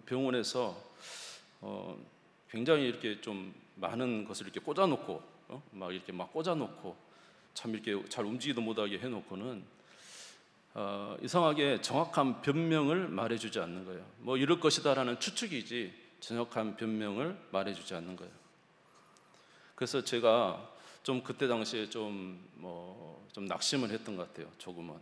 병원에서 굉장히 이렇게 좀 많은 것을 이렇게 꽂아놓고 막 이렇게 막 꽂아놓고 참 이렇게 잘 움직이도 못하게 해놓고는 이상하게 정확한 변명을 말해주지 않는 거예요. 뭐 이럴 것이다라는 추측이지 정확한 변명을 말해주지 않는 거예요. 그래서 제가 좀 그때 당시에 좀 낙심을 했던 것 같아요. 조금은.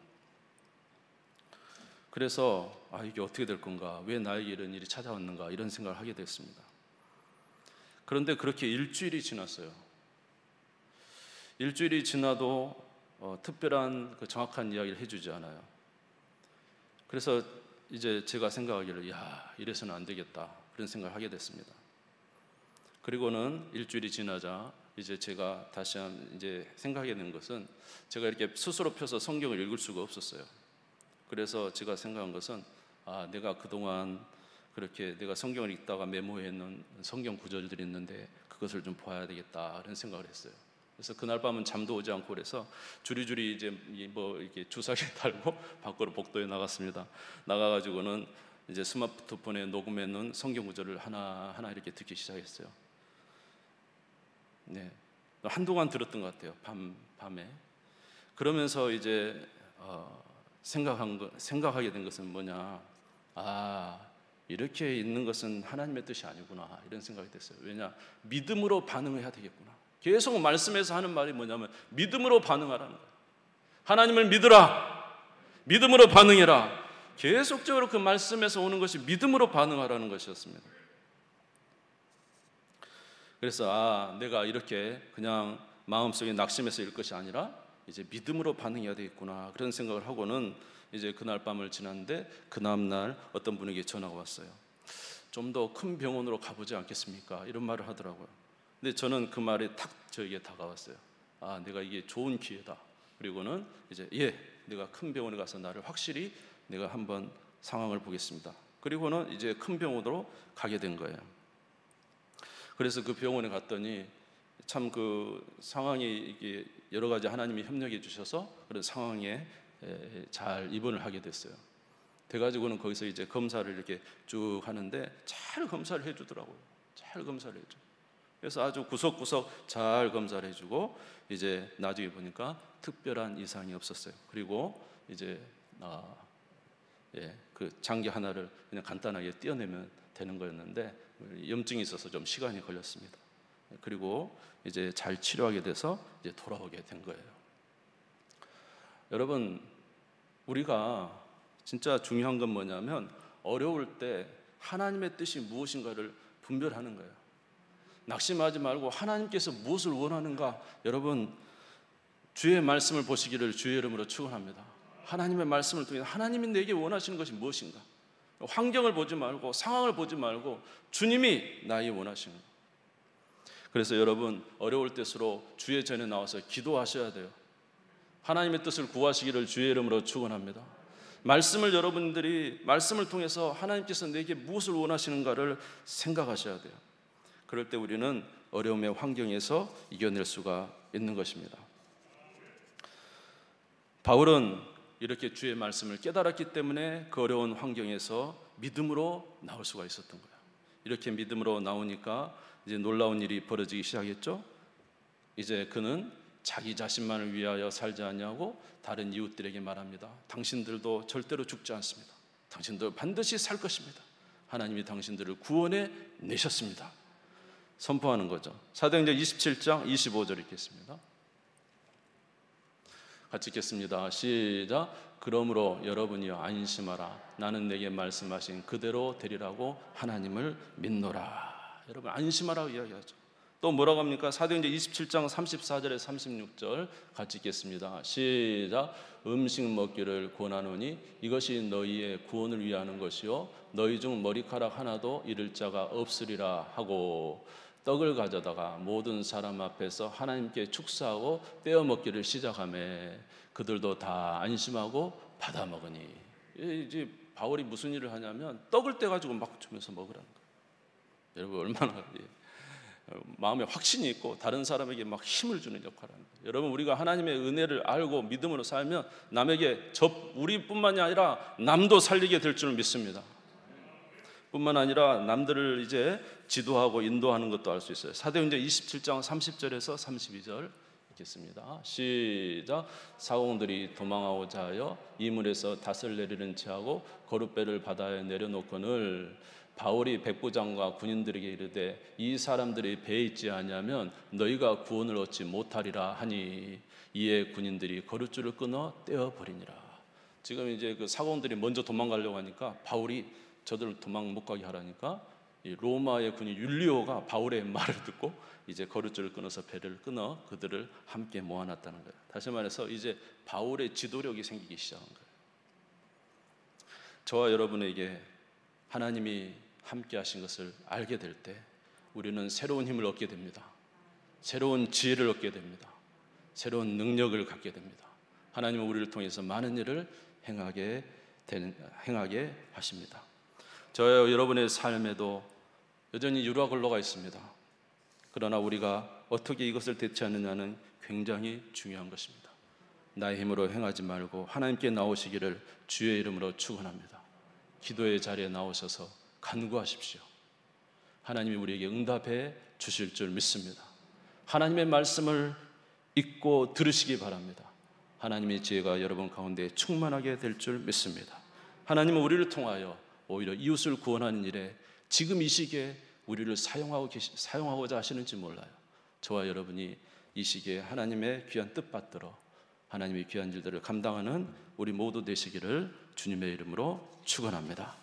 그래서 이게 어떻게 될 건가? 왜 나에게 이런 일이 찾아왔는가? 이런 생각을 하게 됐습니다. 그런데 그렇게 일주일이 지났어요. 일주일이 지나도 특별한 그 정확한 이야기를 해주지 않아요. 그래서 이제 제가 생각하기를 이래서는 안 되겠다 그런 생각을 하게 됐습니다. 그리고는 일주일이 지나자 이제 제가 다시 이제 생각하게 된 것은 제가 이렇게 스스로 펴서 성경을 읽을 수가 없었어요. 그래서 제가 생각한 것은 내가 그동안 그렇게 내가 성경을 읽다가 메모해 놓은 성경 구절들이 있는데 그것을 좀 봐야 되겠다 그런 생각을 했어요. 그래서 그날 밤은 잠도 오지 않고 그래서 주리주리 이제 뭐 이렇게 주사기 달고 밖으로 복도에 나갔습니다. 나가가지고는 이제 스마트폰에 녹음해 놓은 성경 구절을 하나하나 이렇게 듣기 시작했어요. 네, 한동안 들었던 것 같아요. 밤에. 그러면서 이제 생각하게 된 것은 뭐냐? 이렇게 있는 것은 하나님의 뜻이 아니구나, 이런 생각이 됐어요. 왜냐? 믿음으로 반응해야 되겠구나. 계속 말씀에서 하는 말이 뭐냐면 믿음으로 반응하라는 거예요. 하나님을 믿으라, 믿음으로 반응해라. 계속적으로 그 말씀에서 오는 것이 믿음으로 반응하라는 것이었습니다. 그래서 내가 이렇게 그냥 마음속에 낙심해서 일 것이 아니라 이제 믿음으로 반응해야 되겠구나, 그런 생각을 하고는 이제 그날 밤을 지났는데 그 다음날 어떤 분에게 전화가 왔어요. 좀 더 큰 병원으로 가보지 않겠습니까? 이런 말을 하더라고요. 근데 저는 그 말이 탁 저에게 다가왔어요. 내가 이게 좋은 기회다. 그리고는 이제 내가 큰 병원에 가서 나를 확실히 내가 한번 상황을 보겠습니다. 그리고는 이제 큰 병원으로 가게 된 거예요. 그래서 그 병원에 갔더니 참 그 상황이 이게 여러 가지 하나님이 협력해 주셔서 그런 상황에 잘 입원을 하게 됐어요. 돼가지고는 거기서 이제 검사를 이렇게 쭉 하는데 잘 검사를 해주더라고요. 잘 검사를 해줘. 그래서 아주 구석구석 잘 검사를 해주고 이제 나중에 보니까 특별한 이상이 없었어요. 그리고 이제 그 장기 하나를 그냥 간단하게 떼어내면 되는 거였는데 염증이 있어서 좀 시간이 걸렸습니다. 그리고 이제 잘 치료하게 돼서 이제 돌아오게 된 거예요. 여러분, 우리가 진짜 중요한 건 뭐냐면 어려울 때 하나님의 뜻이 무엇인가를 분별하는 거예요. 낙심하지 말고 하나님께서 무엇을 원하는가, 여러분 주의 말씀을 보시기를 주의 이름으로 축원합니다. 하나님의 말씀을 통해 하나님이 내게 원하시는 것이 무엇인가, 환경을 보지 말고 상황을 보지 말고 주님이 나에게 원하시는 것. 그래서 여러분 어려울 때수록 주의 전에 나와서 기도하셔야 돼요. 하나님의 뜻을 구하시기를 주의 이름으로 축원합니다. 말씀을 여러분들이 말씀을 통해서 하나님께서 내게 무엇을 원하시는가를 생각하셔야 돼요. 그럴 때 우리는 어려움의 환경에서 이겨낼 수가 있는 것입니다. 바울은 이렇게 주의 말씀을 깨달았기 때문에 그 어려운 환경에서 믿음으로 나올 수가 있었던 거예요. 이렇게 믿음으로 나오니까 이제 놀라운 일이 벌어지기 시작했죠. 이제 그는 자기 자신만을 위하여 살지 않냐고 다른 이웃들에게 말합니다. 당신들도 절대로 죽지 않습니다. 당신들 반드시 살 것입니다. 하나님이 당신들을 구원해 내셨습니다. 선포하는 거죠. 사도행전 27장 25절 읽겠습니다. 같이 읽겠습니다. 시작. 그러므로 여러분이여 안심하라. 나는 내게 말씀하신 그대로 되리라고 하나님을 믿노라. 여러분 안심하라고 이야기하죠. 또 뭐라고 합니까? 사도행전 27장 34절에 36절 같이 읽겠습니다. 시작. 음식 먹기를 권하노니 이것이 너희의 구원을 위하는 것이요 너희 중 머리카락 하나도 잃을 자가 없으리라 하고 떡을 가져다가 모든 사람 앞에서 하나님께 축사하고 떼어 먹기를 시작하매 그들도 다 안심하고 받아 먹으니. 이제 바울이 무슨 일을 하냐면 떡을 떼가지고 막 주면서 먹으라는 거예요. 여러분 얼마나 마음에 확신이 있고 다른 사람에게 막 힘을 주는 역할을 하는 거예요. 여러분 우리가 하나님의 은혜를 알고 믿음으로 살면 남에게 우리뿐만이 아니라 남도 살리게 될 줄 믿습니다. 뿐만 아니라 남들을 이제 지도하고 인도하는 것도 알 수 있어요. 사도행전 27장 30절에서 32절 읽겠습니다. 시작. 사공들이 도망하고자 하여 이물에서 닷을 내리는 체하고 거룻배를 바다에 내려놓거늘 바울이 백부장과 군인들에게 이르되 이 사람들이 배에 있지 아니하면 너희가 구원을 얻지 못하리라 하니 이에 군인들이 거룻줄을 끊어 떼어버리니라. 지금 이제 그 사공들이 먼저 도망가려고 하니까 바울이 저들 도망 못 가게 하라니까 이 로마의 군인 율리오가 바울의 말을 듣고 이제 거룻줄을 끊어서 배를 끊어 그들을 함께 모아놨다는 거예요. 다시 말해서 이제 바울의 지도력이 생기기 시작한 거예요. 저와 여러분에게 하나님이 함께 하신 것을 알게 될 때 우리는 새로운 힘을 얻게 됩니다. 새로운 지혜를 얻게 됩니다. 새로운 능력을 갖게 됩니다. 하나님은 우리를 통해서 많은 일을 행하게 하십니다. 저와 여러분의 삶에도 여전히 유라굴로가 있습니다. 그러나 우리가 어떻게 이것을 대처하느냐는 굉장히 중요한 것입니다. 나의 힘으로 행하지 말고 하나님께 나오시기를 주의 이름으로 축원합니다. 기도의 자리에 나오셔서 간구하십시오. 하나님이 우리에게 응답해 주실 줄 믿습니다. 하나님의 말씀을 읽고 들으시기 바랍니다. 하나님의 지혜가 여러분 가운데 충만하게 될 줄 믿습니다. 하나님은 우리를 통하여 오히려 이웃을 구원하는 일에 지금 이 시기에 우리를 사용하고자 하시는지 몰라요. 저와 여러분이 이 시기에 하나님의 귀한 뜻 받들어 하나님의 귀한 일들을 감당하는 우리 모두 되시기를 주님의 이름으로 축원합니다.